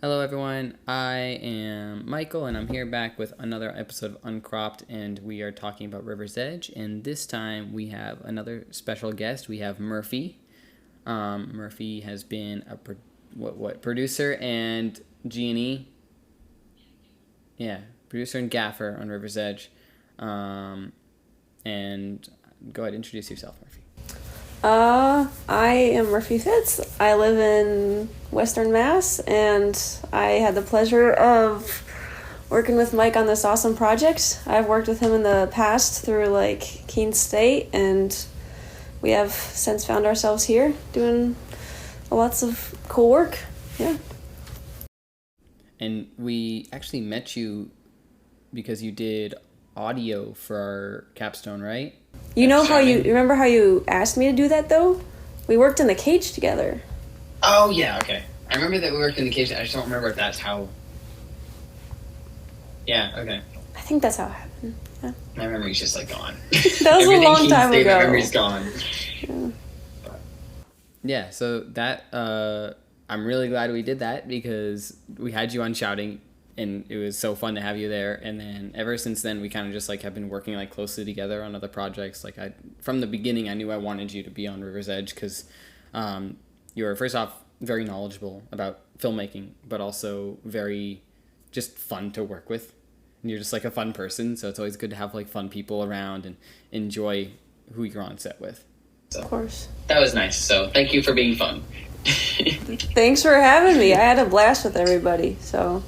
Hello, everyone. I am Michael, and I'm here back with another episode of Uncropped, and we are talking about River's Edge. And this time, we have another special guest. We have Murphy. Murphy has been a producer and G&E. Yeah, producer and gaffer on River's Edge. And go ahead, introduce yourself, Murphy. I am Murphy Fitz. I live in Western Mass, and I had the pleasure of working with Mike on this awesome project. I've worked with him in the past through Keene State, and we have since found ourselves here doing lots of cool work. Yeah. And we actually met you because you did audio for our capstone, right? You know how you remember how you asked me to do that though? We worked in the cage together. Oh yeah, okay. I remember that we worked in the cage. I just don't remember if that's how. Yeah, okay. I think that's how it happened. Yeah. My memory's just gone. That was a long time ago. My memory's gone. Yeah, so that I'm really glad we did that because we had you on Shouting, and it was so fun to have you there. And then ever since then, we kind of just have been working closely together on other projects. From the beginning, I knew I wanted you to be on River's Edge because you were first off very knowledgeable about filmmaking, but also very just fun to work with. And you're just a fun person, so it's always good to have fun people around and enjoy who you're on set with. So, of course. That was nice. So thank you for being fun. Thanks for having me. I had a blast with everybody. So.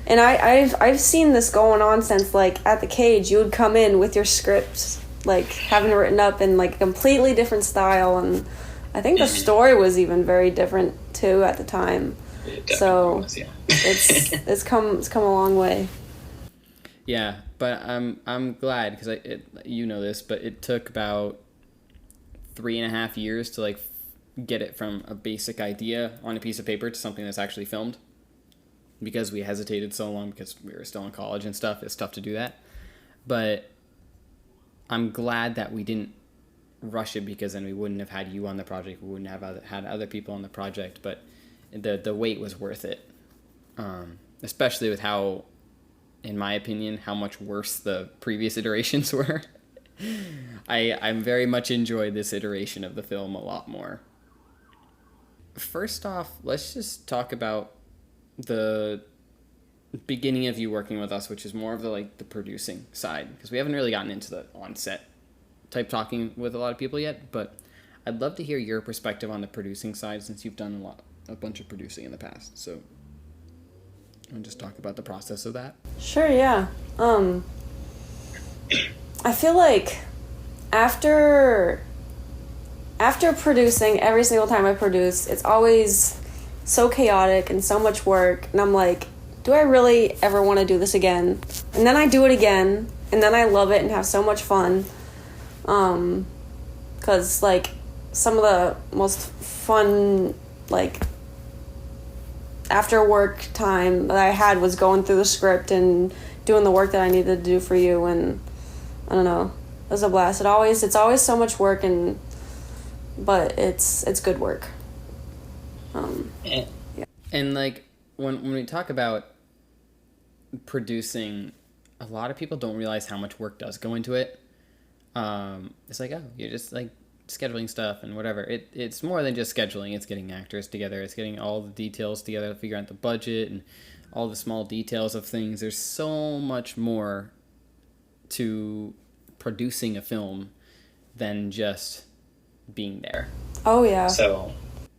And I've seen this going on since at the cage you would come in with your scripts having it written up in a completely different style, and I think the story was even very different too at the time. So was, yeah. it's come a long way. Yeah, but I'm glad because you know this, but it took about 3.5 years to get it from a basic idea on a piece of paper to something that's actually filmed. Because we hesitated so long because we were still in college and stuff, it's tough to do that. But I'm glad that we didn't rush it because then we wouldn't have had you on the project. We wouldn't have had other people on the project. But the wait was worth it, especially with how, in my opinion, how much worse the previous iterations were. I very much enjoyed this iteration of the film a lot more. First off, let's just talk about the beginning of you working with us, which is more of the producing side, because we haven't really gotten into the on-set type talking with a lot of people yet, but I'd love to hear your perspective on the producing side since you've done a bunch of producing in the past. So I'll just talk about the process of that. Sure, yeah. I feel after producing, every single time I produce, it's always so chaotic and so much work, and I'm do I really ever want to do this again? And then I do it again, and then I love it and have so much fun, because some of the most fun after work time that I had was going through the script and doing the work that I needed to do for you, and I don't know, it was a blast. It's always so much work, but it's good work. Yeah. And when we talk about producing, a lot of people don't realize how much work does go into it. It's oh, you're just scheduling stuff and whatever. It's more than just scheduling. It's getting actors together. It's getting all the details together to figure out the budget and all the small details of things. There's so much more to producing a film than just being there. Oh yeah. So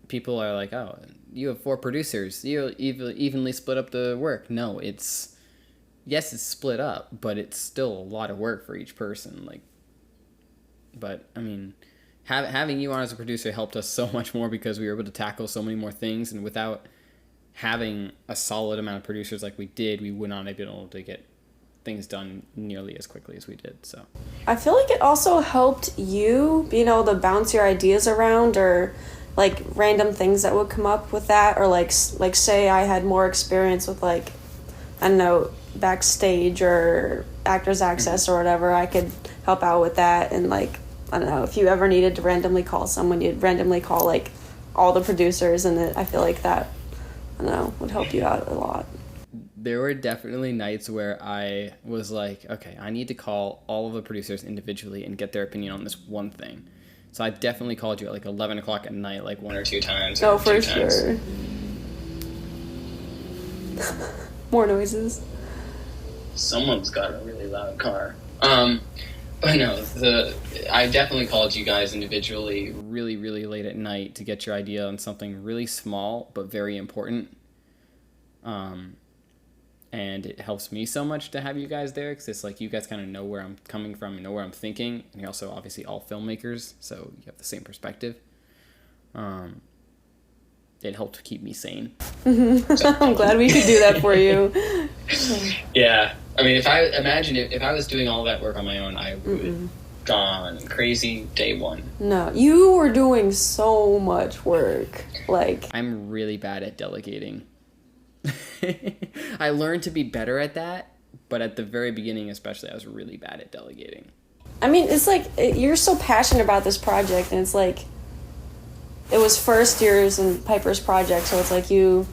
people are oh, you have 4 producers. You evenly split up the work. No, it's split up, but it's still a lot of work for each person. But I mean, having you on as a producer helped us so much more because we were able to tackle so many more things, and without having a solid amount of producers like we did, we would not have been able to get things done nearly as quickly as we did. So I feel it also helped you being able to bounce your ideas around, or random things that would come up with that, or say I had more experience with I don't know, backstage or actors access or whatever, I could help out with that. And I don't know, if you ever needed to randomly call someone, you'd randomly call all the producers, and I feel that I don't know, would help you out a lot. There were definitely nights where I was like, okay, I need to call all of the producers individually and get their opinion on this one thing. So I definitely called you at like 11 o'clock at night, like one or two times. Oh, for sure. More noises. Someone's got a really loud car. But no, I definitely called you guys individually really, really late at night to get your idea on something really small but very important. And it helps me so much to have you guys there because it's like you guys kind of know where I'm coming from and know where I'm thinking. And you're also obviously all filmmakers, so you have the same perspective. It helped keep me sane. I'm glad we could do that for you. Yeah. I mean, if I was doing all that work on my own, I would have gone crazy day one. No, you were doing so much work. Like, I'm really bad at delegating. I learned to be better at that, but at the very beginning especially, I was really bad at delegating. I mean, it's like, you're so passionate about this project, and it's like, it was first yours and Piper's project, so it's like you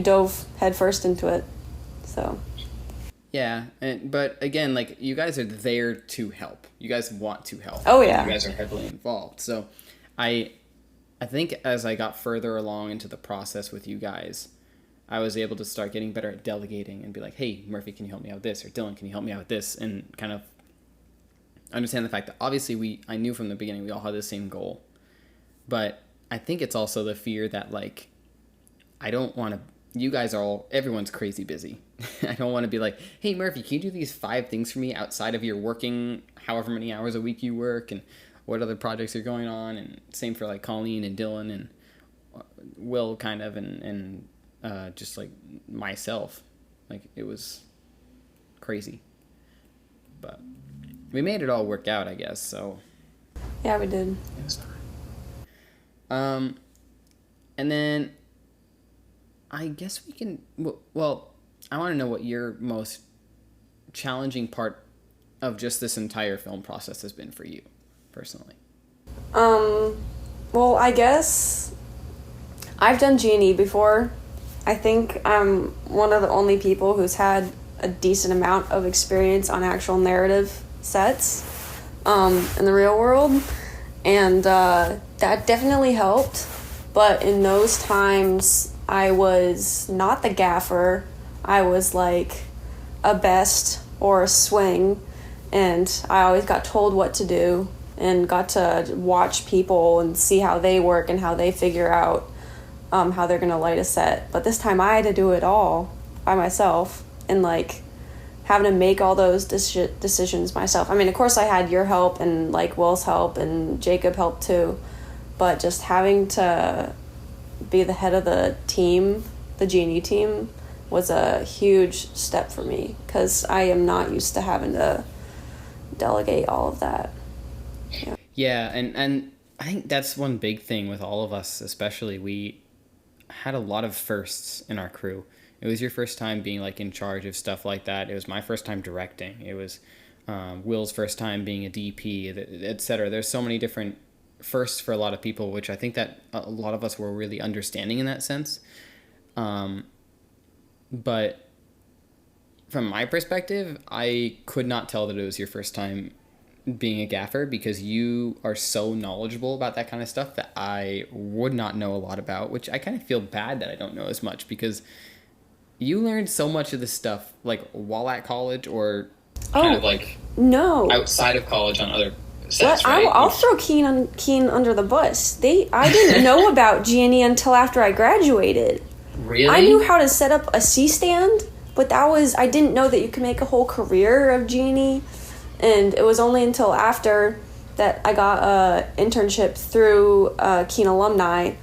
dove headfirst into it, so. Yeah, but again, like, you guys are there to help. You guys want to help. Oh, yeah. You guys are heavily involved. So I think as I got further along into the process with you guys, I was able to start getting better at delegating and be like, hey, Murphy, can you help me out with this? Or Dylan, can you help me out with this? And kind of understand the fact that obviously I knew from the beginning we all had the same goal. But I think it's also the fear that, like, I don't want to, you guys are all, everyone's crazy busy. I don't want to be like, hey, Murphy, can you do these 5 things for me outside of your working however many hours a week you work and what other projects are going on? And same for, like, Colleen and Dylan and Will kind of and just, like, myself. Like, it was crazy. But we made it all work out, I guess, so. Yeah, we did. It was fine. And then I guess we can, well, I want to know what your most challenging part of just this entire film process has been for you, personally. Well, I guess I've done G&E before. I think I'm one of the only people who's had a decent amount of experience on actual narrative sets in the real world. And that definitely helped. But in those times, I was not the gaffer. I was like a best or a swing. And I always got told what to do and got to watch people and see how they work and how they figure out how they're going to light a set. But this time I had to do it all by myself and, like, having to make all those decisions myself. I mean, of course I had your help and, like, Will's help and Jacob helped too. But just having to be the head of the team, the G&E team, was a huge step for me because I am not used to having to delegate all of that. Yeah, and I think that's one big thing with all of us, especially. We had a lot of firsts in our crew. It was your first time being, like, in charge of stuff like that. It was my first time directing. It was Will's first time being a DP, etc. There's so many different firsts for a lot of people, which I think that a lot of us were really understanding in that sense. But from my perspective, I could not tell that it was your first time being a gaffer because you are so knowledgeable about that kind of stuff that I would not know a lot about, which I kind of feel bad that I don't know as much because you learned so much of this stuff, like, while at college or kind of, like, no, outside of college on other sets, but right? I'll throw Keen under the bus. I didn't know about G&E until after I graduated. Really? I knew how to set up a C-stand, but I didn't know that you could make a whole career of G&E. And it was only until after that I got a internship through Keen Alumni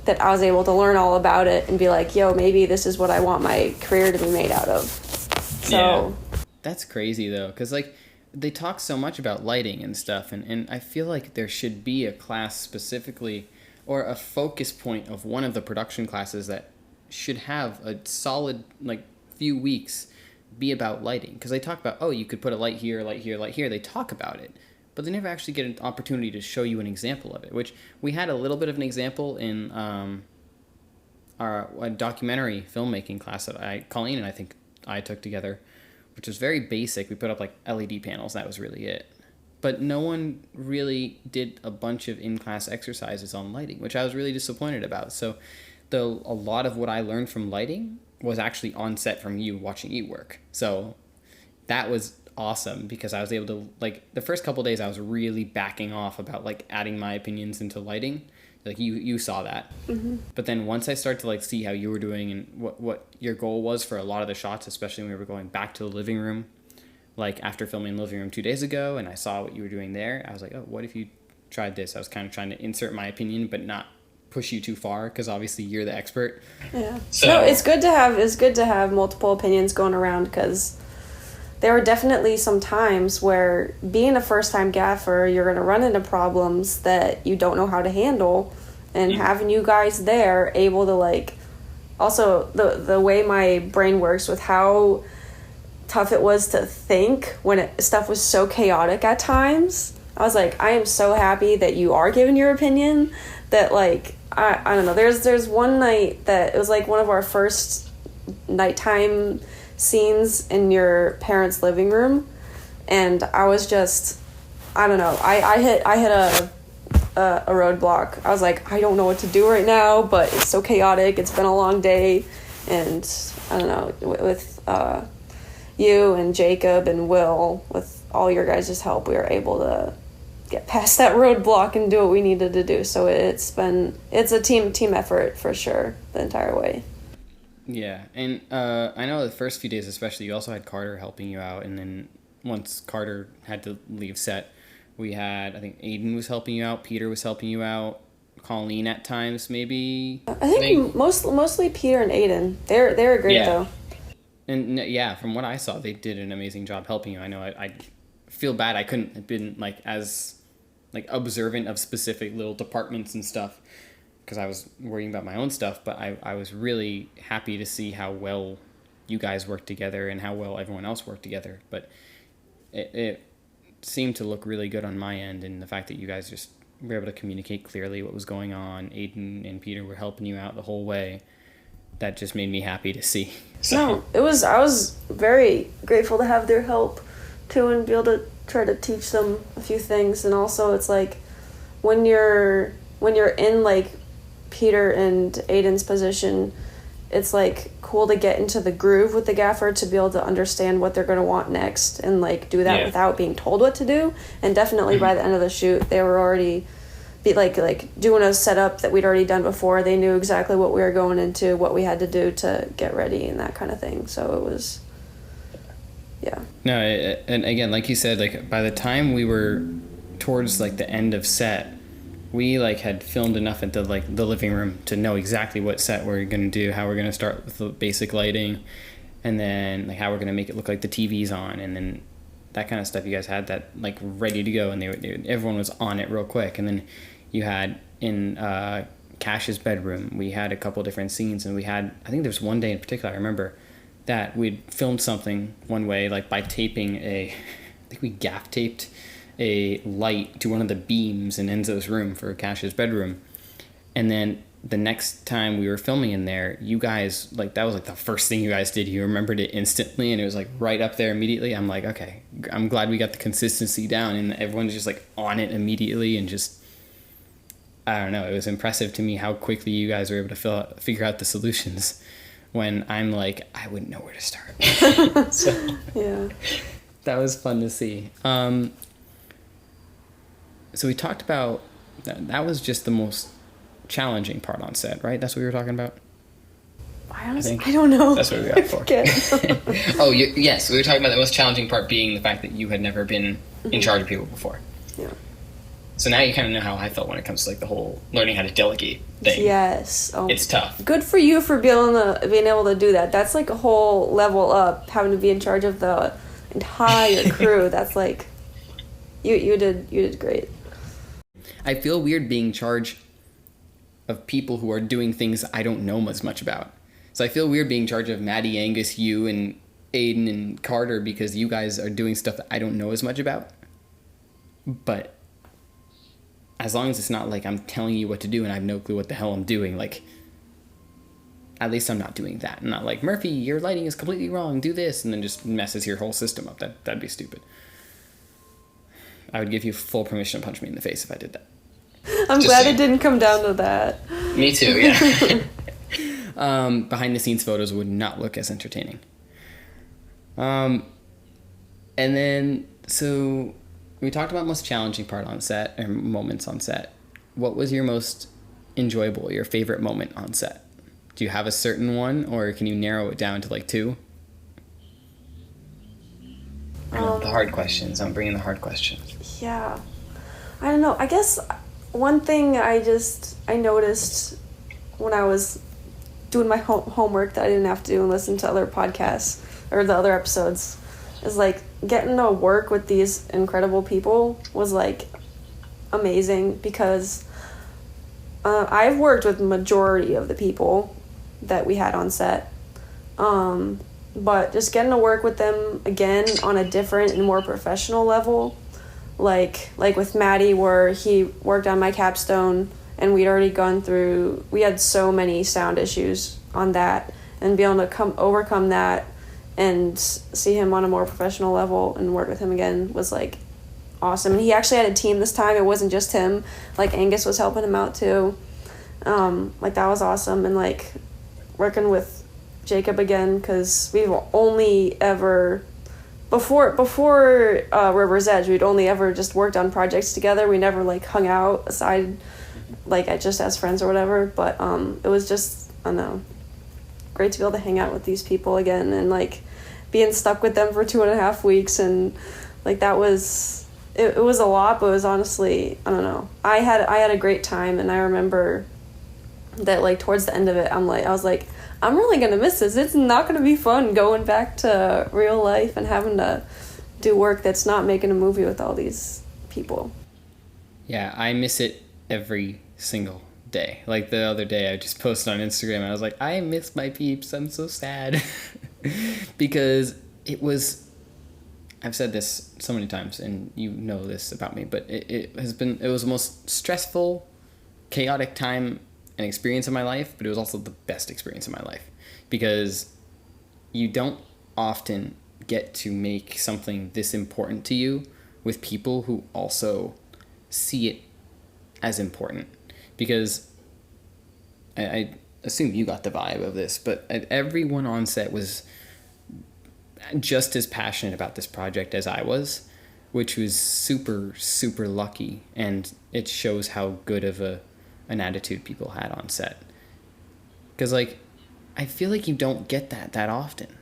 that I was able to learn all about it and be like, yo, maybe this is what I want my career to be made out of. So yeah. That's crazy, though, because, like, they talk so much about lighting and stuff, and I feel like there should be a class specifically or a focus point of one of the production classes that should have a solid, like, few weeks be about lighting, because they talk about, oh, you could put a light here, light here, light here. They talk about it, but they never actually get an opportunity to show you an example of it, which we had a little bit of an example in a documentary filmmaking class that Colleen and I think I took together, which was very basic. We put up like LED panels. That was really it. But no one really did a bunch of in-class exercises on lighting, which I was really disappointed about. So a lot of what I learned from lighting was actually on set from you, watching you work. So that was awesome because I was able to, like, the first couple of days I was really backing off about like adding my opinions into lighting. Like you saw that. Mm-hmm. But then once I started to like see how you were doing and what your goal was for a lot of the shots, especially when we were going back to the living room, like after filming the living room 2 days ago, and I saw what you were doing there, I was like, oh, what if you tried this? I was kind of trying to insert my opinion, but not push you too far because obviously you're the expert. Yeah. So no, it's good to have multiple opinions going around because there were definitely some times where being a first-time gaffer, you're going to run into problems that you don't know how to handle, and having you guys there able to, like, also the way my brain works with how tough it was to think when stuff was so chaotic at times. I was like, I am so happy that you are giving your opinion. That, like, I don't know. There's one night that it was like one of our first nighttime scenes in your parents' living room, and I was just, I don't know. I hit a roadblock. I was like, I don't know what to do right now, but it's so chaotic. It's been a long day, and I don't know, with you and Jacob and Will, with all your guys' help, we were able to get past that roadblock and do what we needed to do. So it's a team effort for sure the entire way. Yeah, and I know the first few days especially, you also had Carter helping you out, and then once Carter had to leave set, we had, I think Aiden was helping you out, Peter was helping you out, Colleen at times maybe. I think mostly Peter and Aiden. They're great though. And yeah, from what I saw, they did an amazing job helping you. I know I feel bad I couldn't have been like as like observant of specific little departments and stuff because I was worrying about my own stuff, but I was really happy to see how well you guys worked together and how well everyone else worked together. But it seemed to look really good on my end, and the fact that you guys just were able to communicate clearly what was going on. Aiden and Peter were helping you out the whole way. That just made me happy to see. So. No, I was very grateful to have their help too and be able to try to teach them a few things. And also it's like when you're in like Peter and Aiden's position, it's like cool to get into the groove with the gaffer to be able to understand what they're going to want next and like do that without being told what to do. And definitely by the end of the shoot, they were already like doing a setup that we'd already done before. They knew exactly what we were going into, what we had to do to get ready and that kind of thing. So it was, yeah. No, and again, like you said, like by the time we were towards like the end of set, we like had filmed enough at the living room to know exactly what set we're going to do, how we're going to start with the basic lighting, and then like how we're going to make it look like the TV's on, and then that kind of stuff. You guys had that like ready to go, and everyone was on it real quick. And then you had in Cash's bedroom, we had a couple different scenes, and we had, I think there's one day in particular I remember that we'd filmed something one way, like by taping I think we gaff taped a light to one of the beams in Enzo's room for Cash's bedroom. And then the next time we were filming in there, you guys, like, that was like the first thing you guys did. You remembered it instantly, and it was like right up there immediately. I'm like, okay, I'm glad we got the consistency down, and everyone's just like on it immediately, and just, I don't know, it was impressive to me how quickly you guys were able to figure out the solutions when I'm like, I wouldn't know where to start. So, yeah. That was fun to see. So we talked about, that was just the most challenging part on set, right? That's what we were talking about? I don't know. That's what we got for. Yes, we were talking about the most challenging part being the fact that you had never been in charge of people before. Yeah. So now you kind of know how I felt when it comes to like the whole learning how to delegate thing. Yes. Oh, it's tough. Good for you for being able to do that. That's like a whole level up, having to be in charge of the entire crew. That's like, you did great. I feel weird being in charge of people who are doing things I don't know as much about. So I feel weird being in charge of Maddie, Angus, you, and Aiden, and Carter, because you guys are doing stuff that I don't know as much about. But as long as it's not like I'm telling you what to do and I have no clue what the hell I'm doing, like, at least I'm not doing that. I'm not like, Murphy, your lighting is completely wrong, do this, and then just messes your whole system up. That'd be stupid. I would give you full permission to punch me in the face if I did that. I'm glad it didn't come down to that. Me too, yeah. Behind the scenes photos would not look as entertaining. And then, so we talked about most challenging part on set, or moments on set. What was your most enjoyable, your favorite moment on set? Do you have a certain one, or can you narrow it down to like 2? The hard questions. I'm bringing the hard questions. Yeah. I don't know. I guess one thing I noticed when I was doing my homework that I didn't have to do and listen to other podcasts or the other episodes is like getting to work with these incredible people was like amazing, because I've worked with majority of the people that we had on set, but just getting to work with them again on a different and more professional level, like with Maddie, where he worked on my capstone and we had so many sound issues on that, and be able to overcome that and see him on a more professional level and work with him again was like awesome. And he actually had a team this time. It wasn't just him. Like Angus was helping him out too. Like that was awesome. And like working with Jacob again, because we've only ever before River's Edge, we'd only ever just worked on projects together. We never like hung out aside, like just as friends or whatever. But it was just, I don't know, great to be able to hang out with these people again, and like being stuck with them for 2.5 weeks, and like that was it was a lot, but it was honestly, I don't know, I had a great time. And I remember that like towards the end of it, I was like, I'm really gonna miss this. It's not gonna be fun going back to real life and having to do work that's not making a movie with all these people. Yeah, I miss it every single day. Like the other day, I just posted on Instagram and I was like, I miss my peeps. I'm so sad. Because it was, I've said this so many times and you know this about me, but it was the most stressful, chaotic time and experience in my life, but it was also the best experience in my life, because you don't often get to make something this important to you with people who also see it as important. Because I assume you got the vibe of this, but everyone on set was just as passionate about this project as I was, which was super, super lucky, and it shows how good of an attitude people had on set. Because like, I feel like you don't get that often,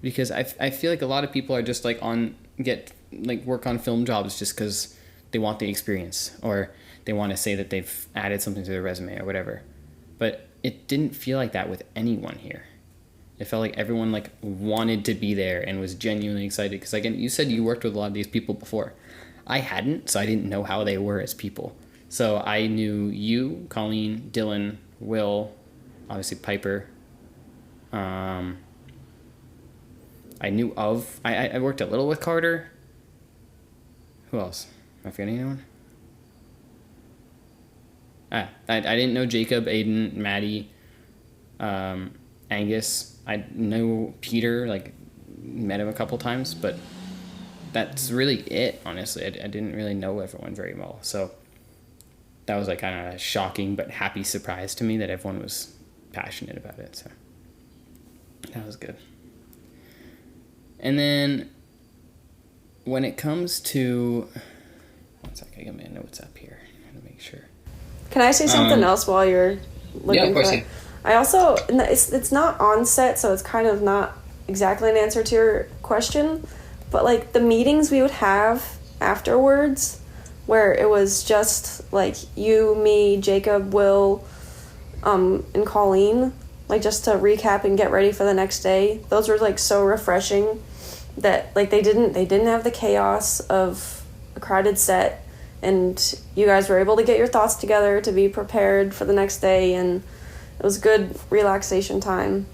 because I feel like a lot of people are just like work on film jobs just because they want the experience, or they want to say that they've added something to their resume or whatever. But it didn't feel like that with anyone here. It felt like everyone like wanted to be there and was genuinely excited. Because again, you said you worked with a lot of these people before. I hadn't, so I didn't know how they were as people. So I knew you, Colleen, Dylan, Will, obviously Piper. I worked a little with Carter. Who else? Am I forgetting anyone? I didn't know Jacob, Aiden, Maddie, Angus. I know Peter, like met him a couple times, but that's really it, honestly. I didn't really know everyone very well. So that was like kind of a shocking but happy surprise to me that everyone was passionate about it. So that was good. And then when it comes to, one second, I got my notes up here. I gotta make sure. Can I say something else while you're looking for it? I also, it's not on set, so it's kind of not exactly an answer to your question, but like the meetings we would have afterwards, where it was just like you, me, Jacob, Will, and Colleen, like just to recap and get ready for the next day. Those were like so refreshing that like they didn't have the chaos of a crowded set, and you guys were able to get your thoughts together to be prepared for the next day, and it was good relaxation time.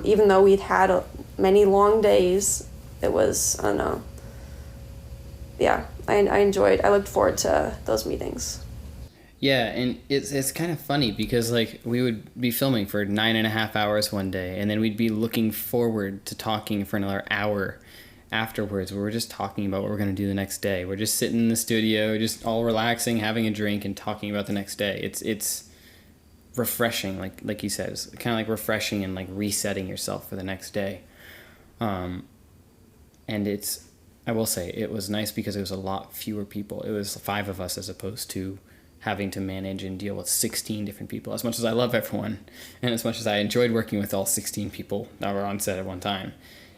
Even though we'd had many long days, it was, I don't know. Yeah, I looked forward to those meetings. Yeah, and it's kind of funny because like we would be filming for 9.5 hours one day, and then we'd be looking forward to talking for another hour afterwards, where we're just talking about what we're gonna do the next day. We're just sitting in the studio, just all relaxing, having a drink, and talking about the next day. It's refreshing, like you said, it's kind of like refreshing and like resetting yourself for the next day. And I will say it was nice because it was a lot fewer people. It was 5 of us as opposed to having to manage and deal with 16 different people. As much as I love everyone, and as much as I enjoyed working with all 16 people that were on set at one time,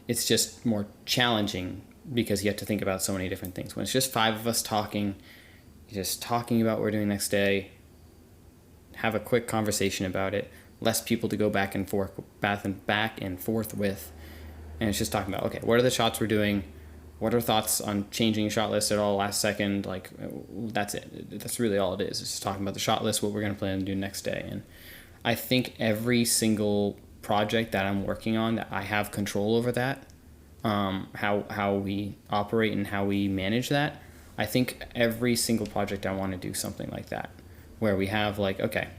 it's just more challenging because you have to think about so many different things. When it's just 5 of us talking, just talking about what we're doing next day, have a quick conversation about it, less people to go back and forth with, and it's just talking about, okay, what are the shots we're doing? What are thoughts on changing a shot list at all last second? Like, that's it. That's really all it is. It's just talking about the shot list, what we're going to plan to do next day. And I think every single project that I'm working on, that I have control over that, how we operate and how we manage that. I think every single project I want to do something like that, where we have like, okay,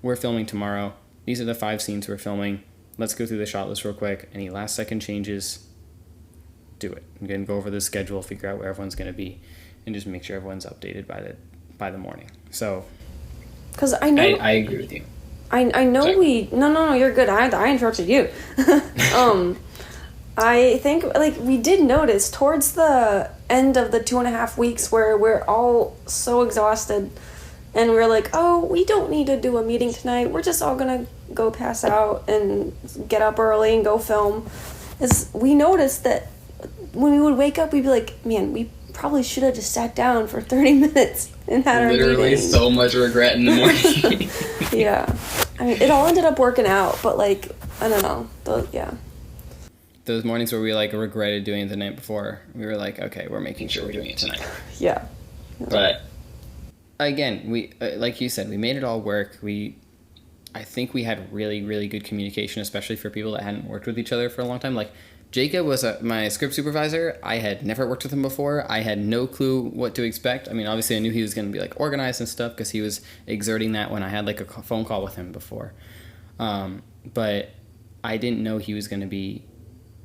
we're filming tomorrow. These are the 5 scenes we're filming. Let's go through the shot list real quick. Any last second changes, do it. I'm going to go over the schedule, figure out where everyone's going to be, and just make sure everyone's updated by the morning. So, because I know I agree with you. I know. Sorry. No, you're good. I interrupted you. I think like we did notice towards the end of the 2.5 weeks where we're all so exhausted, and we're like, oh, we don't need to do a meeting tonight. We're just all gonna go pass out and get up early and go film. We noticed that when we would wake up, we'd be like, man, we probably should have just sat down for 30 minutes and had our meeting. Literally so much regret in the morning. Yeah. I mean, it all ended up working out, but like, I don't know. Yeah. Those mornings where we like regretted doing it the night before, we were like, okay, we're making sure we're doing it tonight. Yeah. But again, we like you said, we made it all work. I think we had really, really good communication, especially for people that hadn't worked with each other for a long time. Like, Jacob was my script supervisor. I had never worked with him before. I had no clue what to expect. I mean, obviously I knew he was going to be like organized and stuff because he was exerting that when I had like a phone call with him before. But I didn't know he was going to be,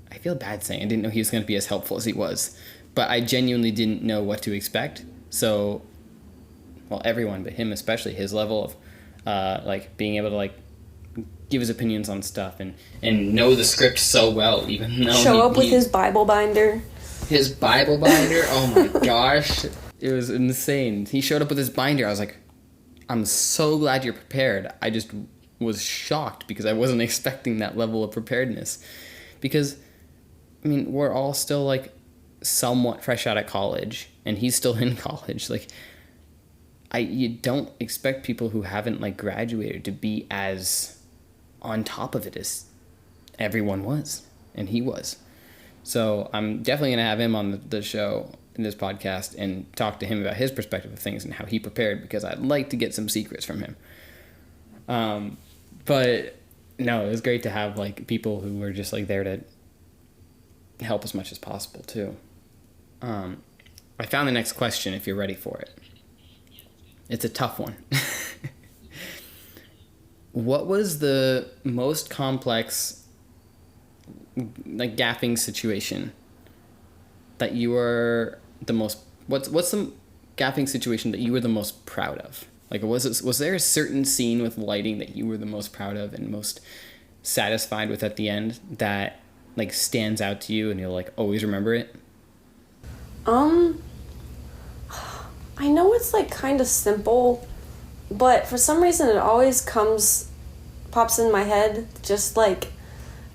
I feel bad saying, I didn't know he was going to be as helpful as he was. But I genuinely didn't know what to expect. So, well, everyone, but him especially, his level of like being able to like give his opinions on stuff and know the script so well, even though show up with his Bible binder. His Bible binder? Oh my gosh. It was insane. He showed up with his binder. I was like, I'm so glad you're prepared. I just was shocked because I wasn't expecting that level of preparedness. Because, I mean, we're all still like somewhat fresh out of college, and he's still in college. Like, you don't expect people who haven't like graduated to be as on top of it as everyone was, and he was. So I'm definitely going to have him on the show in this podcast and talk to him about his perspective of things and how he prepared, because I'd like to get some secrets from him. But no, it was great to have like people who were just like there to help as much as possible too. I found the next question if you're ready for it. It's a tough one. What was the most complex, like, gaffing situation that you were the most... What's the gaffing situation that you were the most proud of? Like, was there a certain scene with lighting that you were the most proud of and most satisfied with at the end that, like, stands out to you and you'll, like, always remember it? I know it's, like, kind of simple, but for some reason it always pops in my head, just like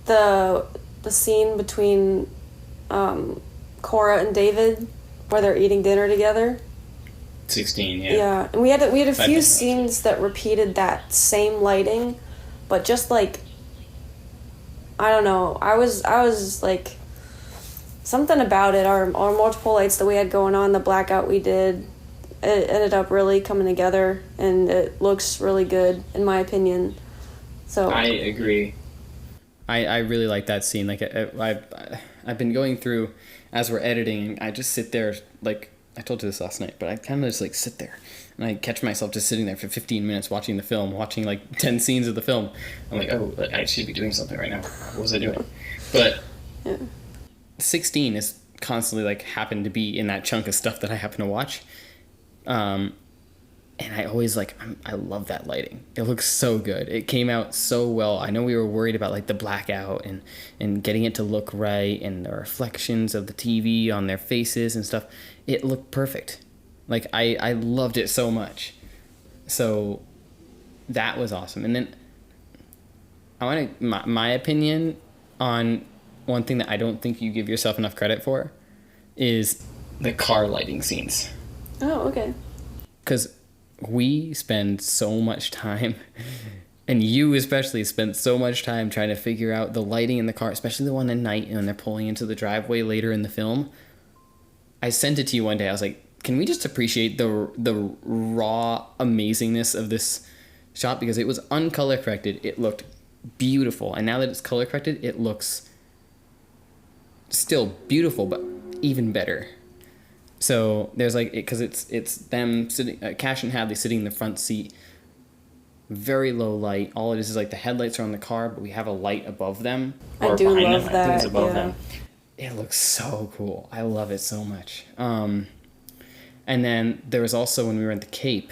the scene between Cora and David where they're eating dinner together. 16, yeah. Yeah, and we had a few scenes that repeated that same lighting, but just like, I don't know, I was like, something about it, our multiple lights that we had going on, the blackout we did, it ended up really coming together, and it looks really good, in my opinion. So I agree. I really like that scene. Like, I've been going through, as we're editing, I just sit there, like, I told you this last night, but I kind of just like sit there and I catch myself just sitting there for 15 minutes watching the film, watching like 10 scenes of the film. I'm like, oh, I should be doing something right now. What was I doing? But 16 is constantly like happened to be in that chunk of stuff that I happen to watch. And I always like, I love that lighting. It looks so good. It came out so well. I know we were worried about like the blackout and getting it to look right and the reflections of the TV on their faces and stuff. It looked perfect. Like I loved it so much. So that was awesome. And then I want to, my opinion on one thing that I don't think you give yourself enough credit for is the car lighting scenes. Oh, okay. Because we spend so much time, and you especially spent so much time trying to figure out the lighting in the car, especially the one at night when they're pulling into the driveway later in the film. I sent it to you one day. I was like, can we just appreciate the raw amazingness of this shot? Because it was uncolor corrected. It looked beautiful. And now that it's color corrected, it looks still beautiful, but even better. So there's like, because it's them sitting, Cash and Hadley sitting in the front seat, very low light. All it is like the headlights are on the car, but we have a light above them. I do love them. that. I think it's above them. It looks so cool. I love it so much. And then there was also, when we were at the Cape,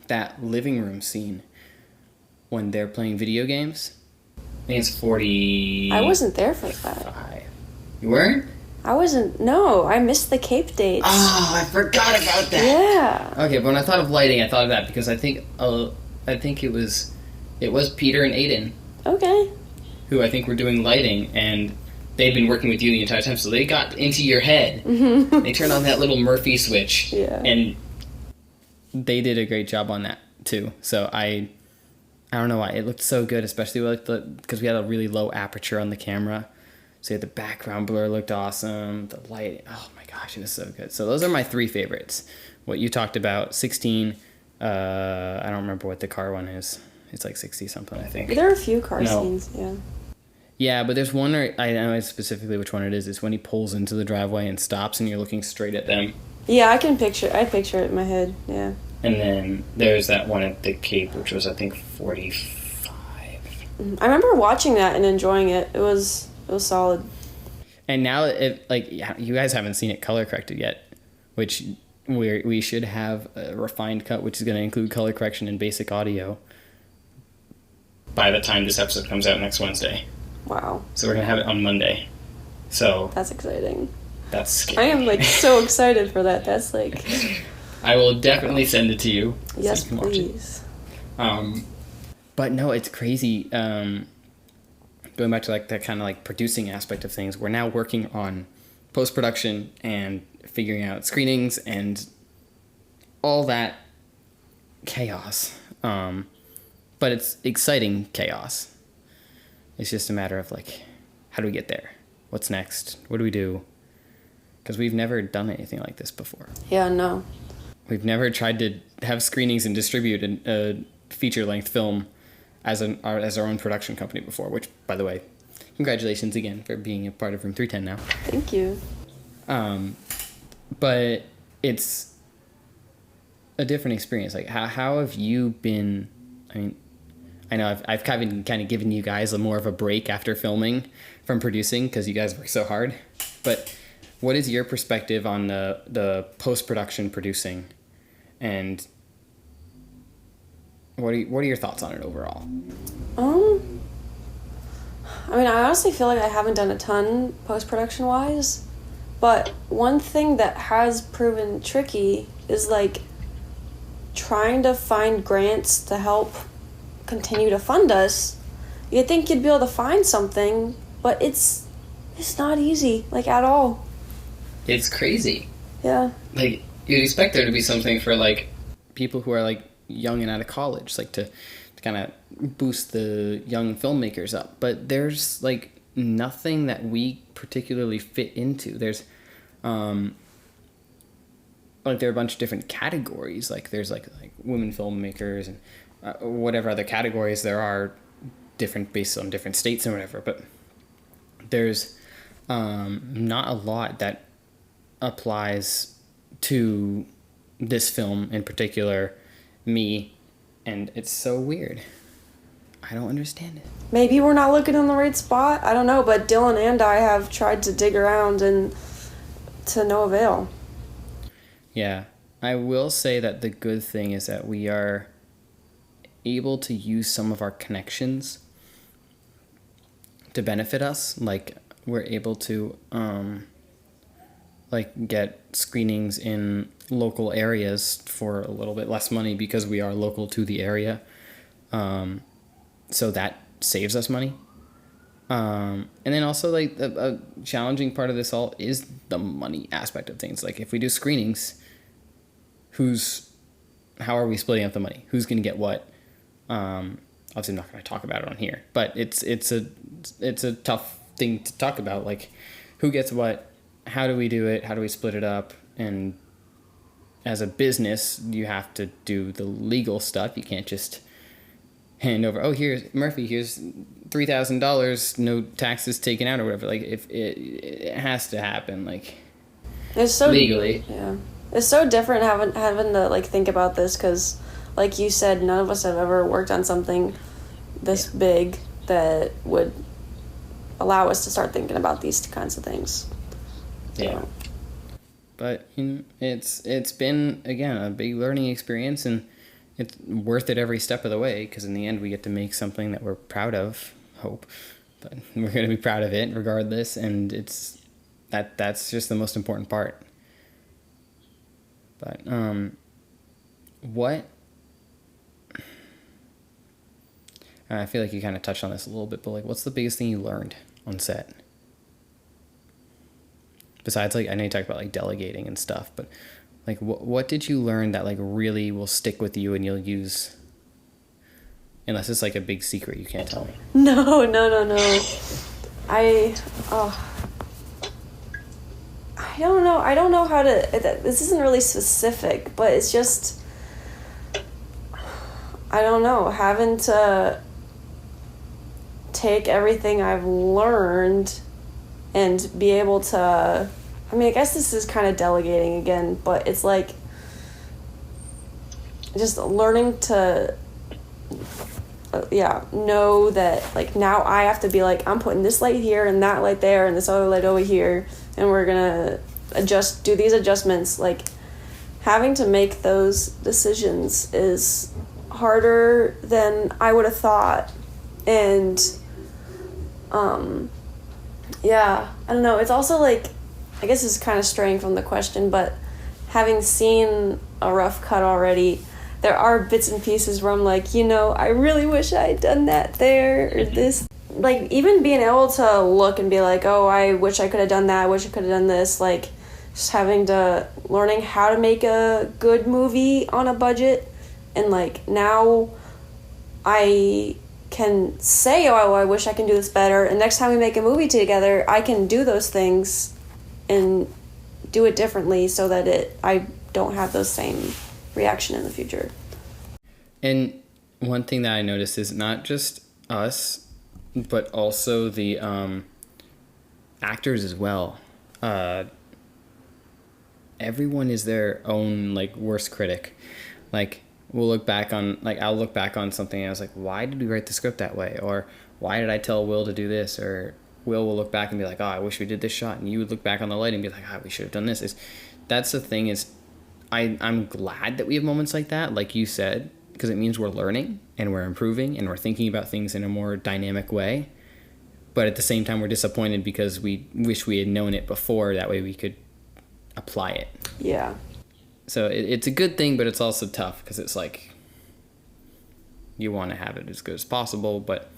that living room scene when they're playing video games. I think it's 40. I wasn't there for that. You weren't? I missed the Cape dates. Oh, I forgot about that. Yeah. Okay, but when I thought of lighting, I thought of that because I think it was Peter and Aiden. Okay. Who I think were doing lighting, and they'd been working with you the entire time, so they got into your head. Mm-hmm. They turned on that little Murphy switch. Yeah. And they did a great job on that too. So I don't know why it looked so good, especially like because we had a really low aperture on the camera. So the background blur looked awesome. The light, oh my gosh, it was so good. So those are my three favorites. What you talked about, 16. I don't remember what the car one is. It's like 60 something, I think. There are a few car scenes, yeah. Yeah, but there's one where I know specifically which one it is. It's when he pulls into the driveway and stops, and you're looking straight at them. Yeah, I picture it in my head. Yeah. And then there's that one at the Cape, which was I think 45. I remember watching that and enjoying it. It was solid. And now, you guys haven't seen it color corrected yet, which we should have a refined cut, which is going to include color correction and basic audio by the time this episode comes out next Wednesday. Wow. So we're going to have it on Monday. So that's exciting. That's scary. I am so excited for that. That's I will definitely send it to you. Yes, so you can please. Watch it. But no, it's crazy. Going back to that kind of producing aspect of things, we're now working on post-production and figuring out screenings and all that chaos. But it's exciting chaos. It's just a matter of how do we get there? What's next? What do we do? Because we've never done anything like this before. Yeah, no. We've never tried to have screenings and distribute a feature-length film as our own production company before, which, by the way, congratulations again for being a part of Room 310 now. Thank you. But it's a different experience. How have you been? I mean, I know I've kind of given you guys more of a break after filming from producing because you guys work so hard. But what is your perspective on the post-production producing, and what are your thoughts on it overall? I mean, I honestly feel like I haven't done a ton post-production wise, but one thing that has proven tricky is trying to find grants to help continue to fund us. You'd think you'd be able to find something, but it's not easy, at all. It's crazy. Yeah. You'd expect there to be something for people who are young and out of college, to kind of boost the young filmmakers up. But there's nothing that we particularly fit into. There's there are a bunch of different categories. There's women filmmakers and whatever other categories there are, different based on different states and whatever. But there's not a lot that applies to this film in particular, me, and it's so weird. I don't understand it. Maybe we're not looking in the right spot. I don't know, but Dylan and I have tried to dig around and to no avail. Yeah, I will say that the good thing is that we are able to use some of our connections to benefit us. Like, we're able to like get screenings in local areas for a little bit less money because we are local to the area. So that saves us money. And then also, like, a challenging part of this all is the money aspect of things. Like, if we do screenings, how are we splitting up the money? Who's going to get what? Obviously, I'm not going to talk about it on here, but it's a tough thing to talk about. Like, who gets what? How do we do it? How do we split it up? And as a business, you have to do the legal stuff. You can't just hand over, oh, here's Murphy, here's $3,000, no taxes taken out or whatever. Like, if it has to happen, like, it's so legally. Yeah, it's so different having to like think about this because, like you said, none of us have ever worked on something this big that would allow us to start thinking about these kinds of things. Yeah. So. But it's been, again, a big learning experience, and it's worth it every step of the way, because in the end we get to make something that we're proud of, hope, but we're going to be proud of it regardless, and that's just the most important part. But I feel like you kind of touched on this a little bit, but like, what's the biggest thing you learned on set? Besides, like, I know you talked about like delegating and stuff, but like, what did you learn that like really will stick with you and you'll use? Unless it's like a big secret you can't tell me. No. I don't know. I don't know how to. This isn't really specific, but it's just, I don't know, having to take everything I've learned and be able to. I mean, I guess this is kind of delegating again, but it's like just learning to, know that, like, now I have to be like, I'm putting this light here and that light there and this other light over here, and we're gonna do these adjustments. Like, having to make those decisions is harder than I would have thought, and I don't know. It's also like, I guess it's kind of straying from the question, but having seen a rough cut already, there are bits and pieces where I'm like, I really wish I had done that there or this. Like, even being able to look and be like, oh, I wish I could have done that, I wish I could have done this, like, just learning how to make a good movie on a budget, and like, now I can say, oh, I wish I can do this better, and next time we make a movie together, I can do those things and do it differently so that I don't have those same reaction in the future. And one thing that I noticed is not just us, but also the actors as well. Everyone is their own like worst critic. Like, I'll look back on something and I was like, why did we write the script that way? Or why did I tell Will to do this? Or Will will look back and be like, oh, I wish we did this shot. And you would look back on the light and be like, we should have done this. That's the thing is, I'm glad that we have moments like that, like you said, because it means we're learning and we're improving and we're thinking about things in a more dynamic way. But at the same time, we're disappointed because we wish we had known it before. That way we could apply it. Yeah. So it's a good thing, but it's also tough because it's like, you want to have it as good as possible, but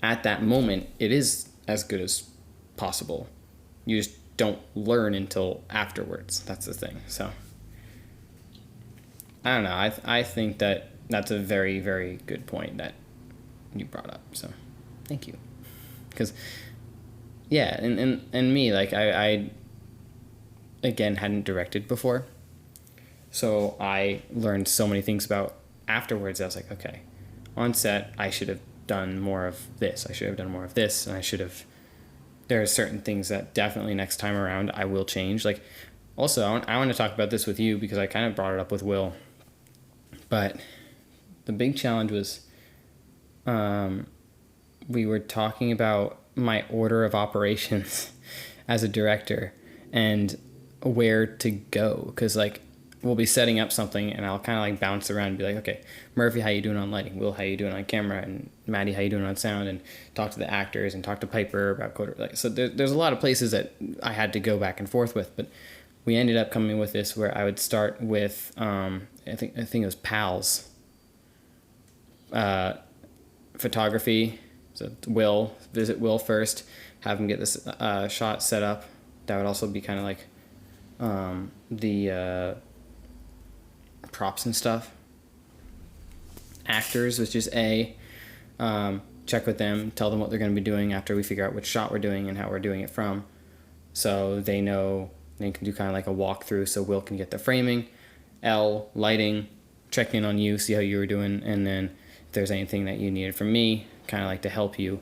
at that moment, it is as good as possible. You just don't learn until afterwards. That's the thing. So I don't know. I think that's a very, very good point that you brought up. So thank you. Because, yeah, and me, like, I again, hadn't directed before. So I learned so many things about afterwards. I was like, okay, on set, I should have done more of this. I should have done more of this. And there are certain things that definitely next time around I will change. Like, Also, I want to talk about this with you because I kind of brought it up with Will. But the big challenge was we were talking about my order of operations as a director and where to go. Because, like, we'll be setting up something and I'll kind of, like, bounce around and be like, okay, Murphy, how you doing on lighting? Will, how you doing on camera? And Maddie, how you doing on sound? And talk to the actors and talk to Piper about code. Like, so there's a lot of places that I had to go back and forth with. But we ended up coming with this where I would start with, I think it was PALS. Photography. So visit Will first, have him get this shot set up. That would also be kind of like the props and stuff. Actors, which is check with them, tell them what they're going to be doing after we figure out which shot we're doing and how we're doing it from. So they know, they can do kind of like a walkthrough so Will can get the framing. L, lighting, check in on you, see how you were doing, and then if there's anything that you needed from me, kind of like to help you.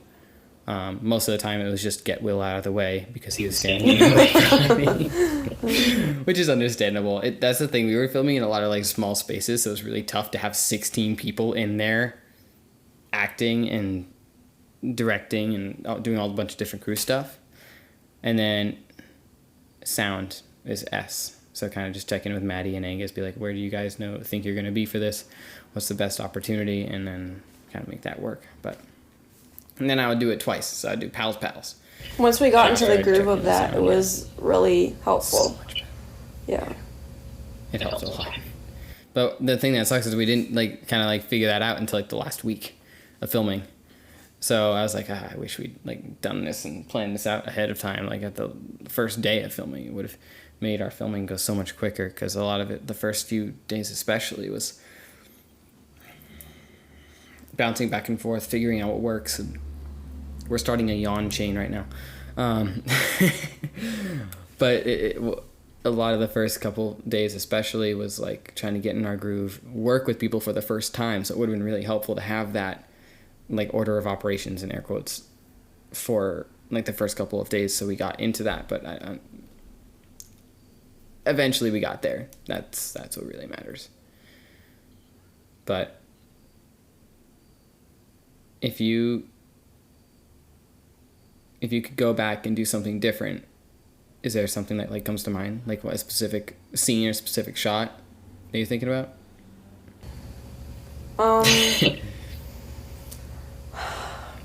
Most of the time it was just get Will out of the way because he was standing in the way from me, which is understandable. That's the thing, we were filming in a lot of like small spaces, so it was really tough to have 16 people in there acting and directing and doing all a bunch of different crew stuff. And then sound is S, so kind of just check in with Maddie and Angus, be like, where do you guys think you're going to be for this, what's the best opportunity, and then kind of make that work. And then I would do it twice. So I'd do pals. Once we got into the groove of that, it was really helpful. So much better. Yeah. It helps a lot. But the thing that sucks is we didn't figure that out until like the last week of filming. So I was like, I wish we'd like done this and planned this out ahead of time. Like at the first day of filming, it would have made our filming go so much quicker, because a lot of it, the first few days especially, was bouncing back and forth, figuring out what works. And we're starting a yawn chain right now. But a lot of the first couple days especially was like trying to get in our groove, work with people for the first time. So it would have been really helpful to have that like order of operations in air quotes for like the first couple of days. So we got into that, but eventually we got there. That's what really matters. But if you could go back and do something different, is there something that like comes to mind, like what, a specific scene or specific shot that you're thinking about?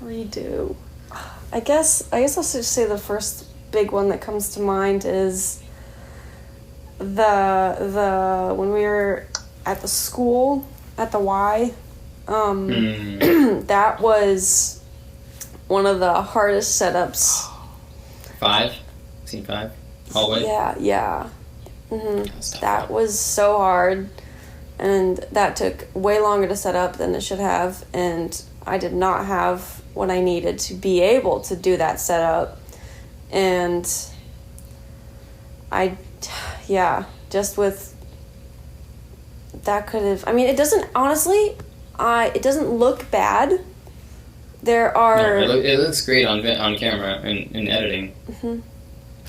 Redo. I guess I'll just say the first big one that comes to mind is the when we were at the school at the Y. That was one of the hardest setups. 5? Scene 5? Hallway? Yeah. That was so hard, and that took way longer to set up than it should have, and I did not have what I needed to be able to do that setup. And just with that could have, I mean, it doesn't, honestly, it doesn't look bad. There are... No, it looks great on camera and in editing. Mm-hmm.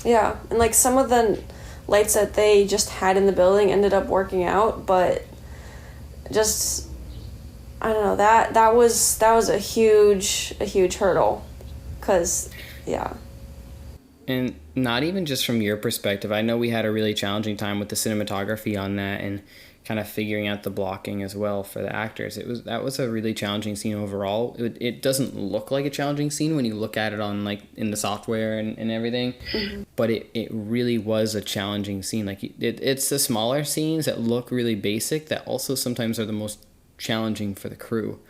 Yeah, and like some of the lights that they just had in the building ended up working out, but just, I don't know, that was a huge hurdle, because, yeah. And not even just from your perspective. I know we had a really challenging time with the cinematography on that and kind of figuring out the blocking as well for the actors. That was a really challenging scene overall. It doesn't look like a challenging scene when you look at it on like in the software and everything, but it really was a challenging scene. Like it's the smaller scenes that look really basic that also sometimes are the most challenging for the crew,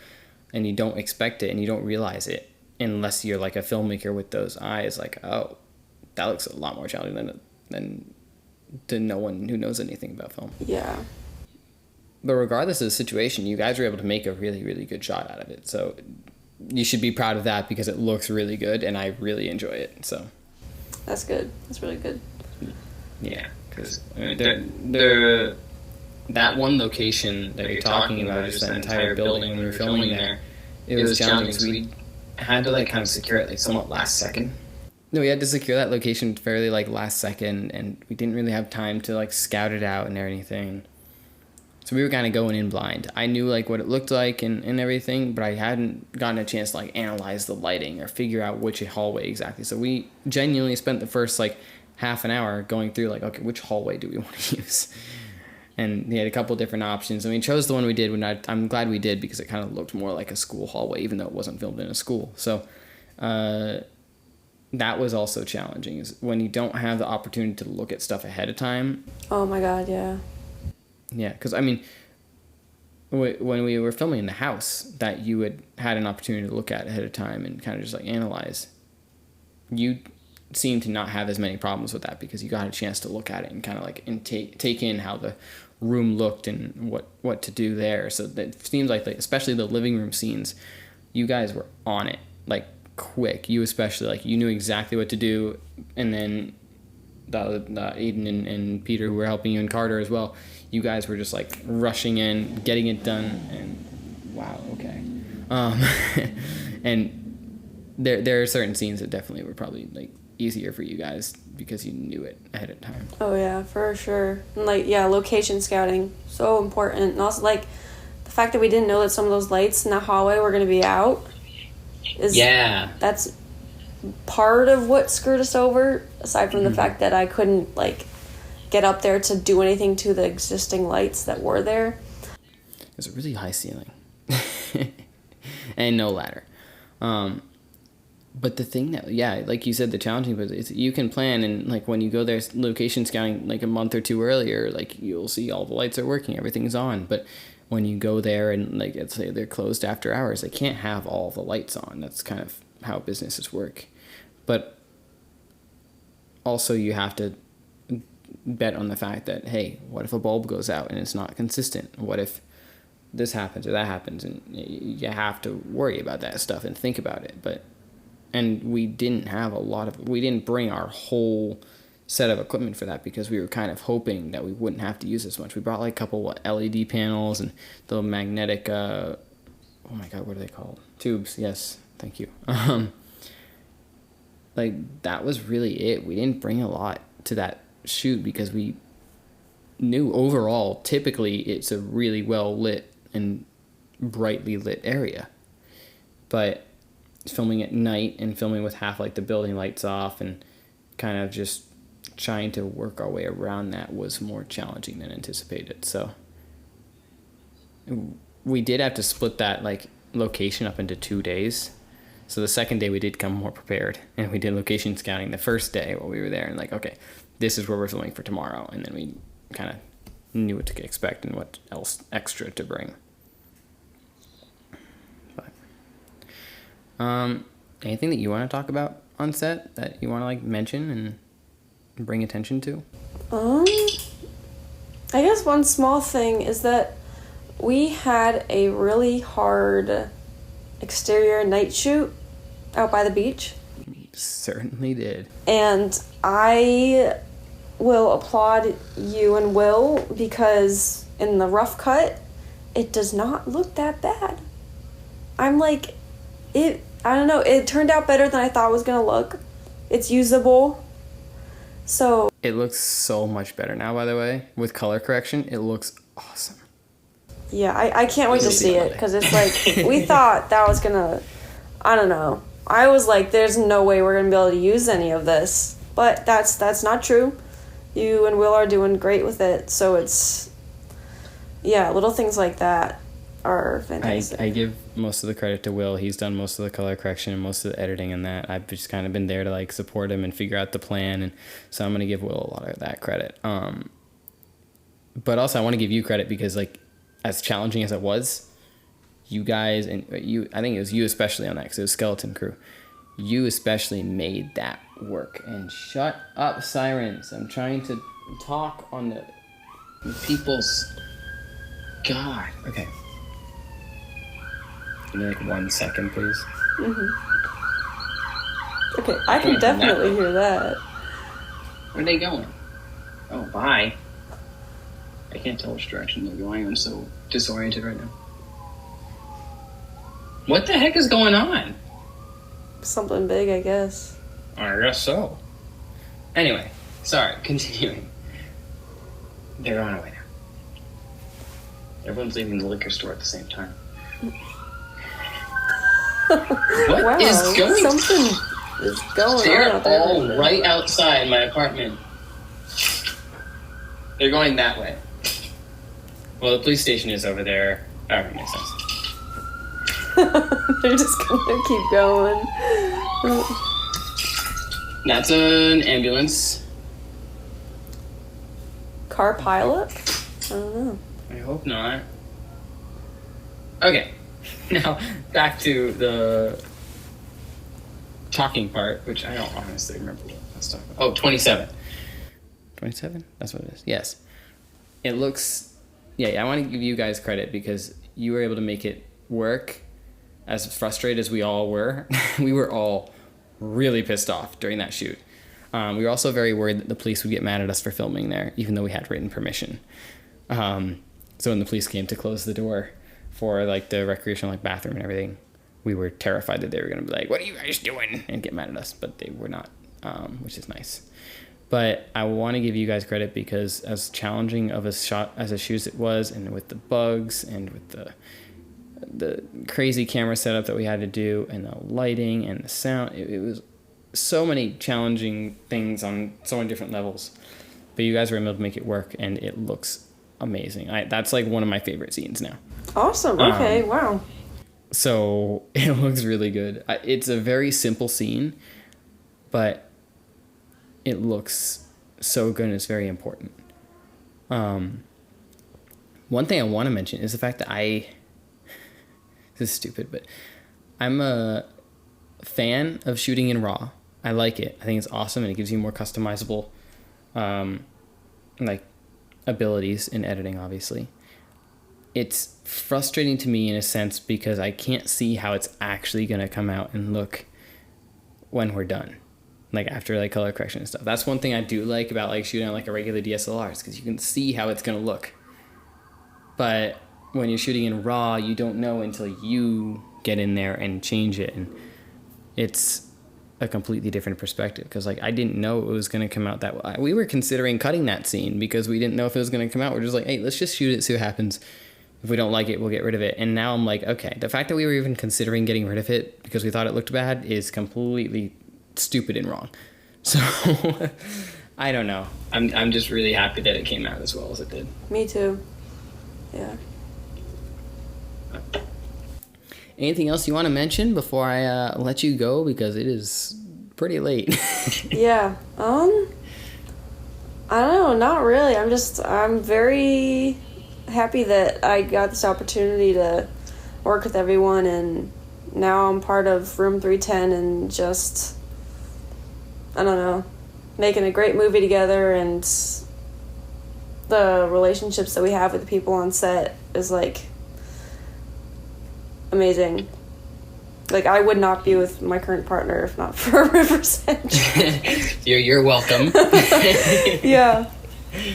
and you don't expect it and you don't realize it unless you're like a filmmaker with those eyes. Like, oh, that looks a lot more challenging than to no one who knows anything about film. Yeah. But regardless of the situation, you guys were able to make a really, really good shot out of it. So you should be proud of that because it looks really good and I really enjoy it. So that's good. That's really good. Yeah, because I mean, that one location that you're talking about, just that entire building when we were filming there, it was challenging because we had to like kind of secure it like somewhat last second. No, we had to secure that location fairly like last second, and we didn't really have time to like scout it out and anything. So we were kind of going in blind. I knew like what it looked like and everything, but I hadn't gotten a chance to like analyze the lighting or figure out which hallway exactly. So we genuinely spent the first like half an hour going through like, okay, which hallway do we want to use? And we had a couple different options, and we chose the one we did. I'm glad we did, because it kind of looked more like a school hallway, even though it wasn't filmed in a school. So that was also challenging, is when you don't have the opportunity to look at stuff ahead of time. Oh my god, yeah. Yeah, because I mean, when we were filming in the house that you had an opportunity to look at ahead of time and kind of just like analyze, you seem to not have as many problems with that, because you got a chance to look at it and kind of like take in how the room looked and what to do there. So it seems like especially the living room scenes, you guys were on it like quick. You especially, like, you knew exactly what to do, and then Aiden and Peter, who were helping you, and Carter as well, you guys were just like rushing in, getting it done, and wow, okay. And there are certain scenes that definitely were probably like easier for you guys because you knew it ahead of time. Oh yeah, for sure. And like, yeah, location scouting, so important. And also like the fact that we didn't know that some of those lights in the hallway were going to be out that's part of what screwed us over, aside from the fact that I couldn't like get up there to do anything to the existing lights that were there. There's a really high ceiling and no ladder. But the thing that, yeah, like you said, the challenging part is you can plan, and like when you go there location scouting like a month or two earlier, like you'll see all the lights are working, everything's on. But when you go there and like let's say they're closed after hours, they can't have all the lights on. That's kind of how businesses work. But also you have to bet on the fact that, hey, what if a bulb goes out and it's not consistent? What if this happens or that happens? And you have to worry about that stuff and think about it. And we didn't have we didn't bring our whole set of equipment for that, because we were kind of hoping that we wouldn't have to use as much. We brought like a couple LED panels and the magnetic, oh my God, what are they called? Tubes, yes, thank you. Like that was really it. We didn't bring a lot to that shoot because we knew overall, typically it's a really well lit and brightly lit area. But filming at night and filming with half like the building lights off and kind of just trying to work our way around that was more challenging than anticipated. So we did have to split that like location up into 2 days. So the second day we did come more prepared, and we did location scouting the first day while we were there, and like, okay, this is where we're filming for tomorrow, and then we kind of knew what to expect and what else extra to bring. But anything that you want to talk about on set that you want to like mention and bring attention to? I guess one small thing is that we had a really hard exterior night shoot out by the beach. Certainly did. And I will applaud you and Will, because in the rough cut, it does not look that bad. I'm like, I don't know, it turned out better than I thought it was going to look. It's usable. So it looks so much better now, by the way. With color correction, it looks awesome. Yeah, I can't wait to see it, because it's like, we thought that was going to, I don't know. I was like, there's no way we're going to be able to use any of this. But that's not true. You and Will are doing great with it. So it's, yeah, little things like that are fantastic. I give most of the credit to Will. He's done most of the color correction and most of the editing and that. I've just kind of been there to like support him and figure out the plan. And so I'm going to give Will a lot of that credit. But also I want to give you credit because like, as challenging as it was, you guys, and you, I think it was you especially on that, because it was Skeleton Crew. You especially made that work. And shut up, sirens. I'm trying to talk on the people's... God. Okay. Give me like 1 second, please. Mm-hmm. Okay, I can definitely hear that. Where are they going? Oh, bye. I can't tell which direction they're going. I'm so disoriented right now. What the heck is going on? Something big, I guess. I guess so. Anyway, sorry, continuing. They're on away now. Everyone's leaving the liquor store at the same time. What is going on? Something is going on. They're all right outside my apartment. They're going that way. Well, the police station is over there. Oh, that makes sense. They're just gonna keep going. That's an ambulance. Car pilot? I don't know. I hope not. Okay. Now, back to the talking part, which I don't honestly remember what I was talking about. Oh, 27. 27? That's what it is. Yes. It looks... Yeah, I want to give you guys credit because you were able to make it work. As frustrated as we all were, we were all really pissed off during that shoot. We were also very worried that the police would get mad at us for filming there, even though we had written permission. So when the police came to close the door for like the recreational like bathroom and everything, we were terrified that they were going to be like, "What are you guys doing?" and get mad at us, but they were not, which is nice. But I want to give you guys credit because as challenging of a shot as a shoot as it was, and with the bugs and with the crazy camera setup that we had to do and the lighting and the sound, it was so many challenging things on so many different levels, but you guys were able to make it work and it looks amazing. That's like one of my favorite scenes now. Awesome. Okay. Wow. So it looks really good. It's a very simple scene, but it looks so good and it's very important. One thing I want to mention is the fact that this is stupid, but I'm a fan of shooting in RAW. I like it. I think it's awesome and it gives you more customizable like abilities in editing, obviously. It's frustrating to me in a sense because I can't see how it's actually going to come out and look when we're done. Like after like color correction and stuff. That's one thing I do like about like shooting on like a regular DSLR is because you can see how it's going to look. But when you're shooting in RAW, you don't know until you get in there and change it. And it's a completely different perspective because like I didn't know it was going to come out that way. We were considering cutting that scene because we didn't know if it was going to come out. We're just like, hey, let's just shoot it, see what happens. If we don't like it, we'll get rid of it. And now I'm like, okay, the fact that we were even considering getting rid of it because we thought it looked bad is completely stupid and wrong. So I don't know. I'm just really happy that it came out as well as it did. Me too. Yeah. Anything else you want to mention before I let you go because it is pretty late? Yeah. I don't know, not really. I'm very happy that I got this opportunity to work with everyone, and now I'm part of Room 310 and just, I don't know, making a great movie together, and the relationships that we have with the people on set is like amazing. Like I would not be with my current partner if not for River's Edge. You're welcome. Yeah.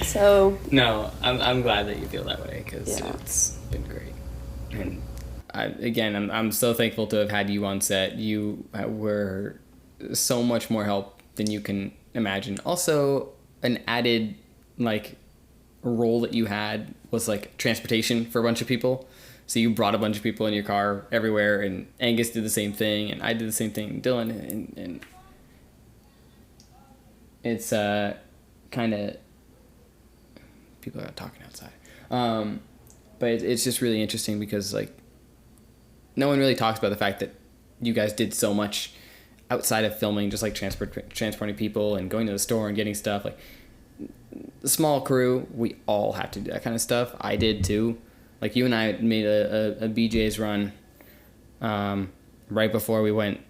So no, I'm glad that you feel that way because yeah. It's been great. And I'm so thankful to have had you on set. You were so much more help than you can imagine. Also, an added like role that you had was like transportation for a bunch of people. So you brought a bunch of people in your car everywhere, and Angus did the same thing, and I did the same thing, Dylan, and it's kind of, people are talking outside. But it's just really interesting because like no one really talks about the fact that you guys did so much outside of filming, just like transporting people and going to the store and getting stuff. Like the small crew, we all had to do that kind of stuff. I did too. Like you and I made a BJ's run right before we went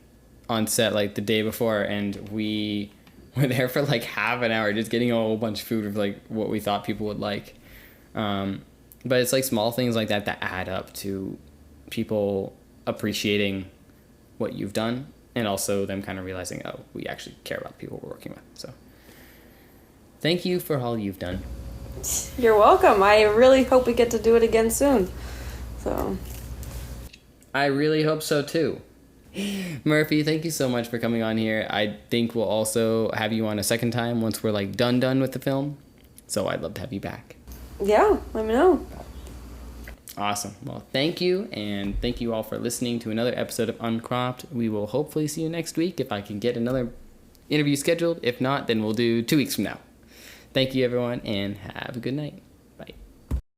on set, like the day before, and we were there for like half an hour just getting a whole bunch of food of like what we thought people would like. But it's like small things like that that add up to people appreciating what you've done, and also them kind of realizing, oh, we actually care about the people we're working with. So thank you for all you've done. You're welcome. I really hope we get to do it again soon. So I really hope so too. Murphy, thank you so much for coming on here. I think we'll also have you on a second time once we're like done with the film. So I'd love to have you back. Yeah, let me know. Awesome. Well, thank you, and thank you all for listening to another episode of Uncropped. We will hopefully see you next week if I can get another interview scheduled. If not, then we'll do 2 weeks from now. Thank you, everyone, and have a good night.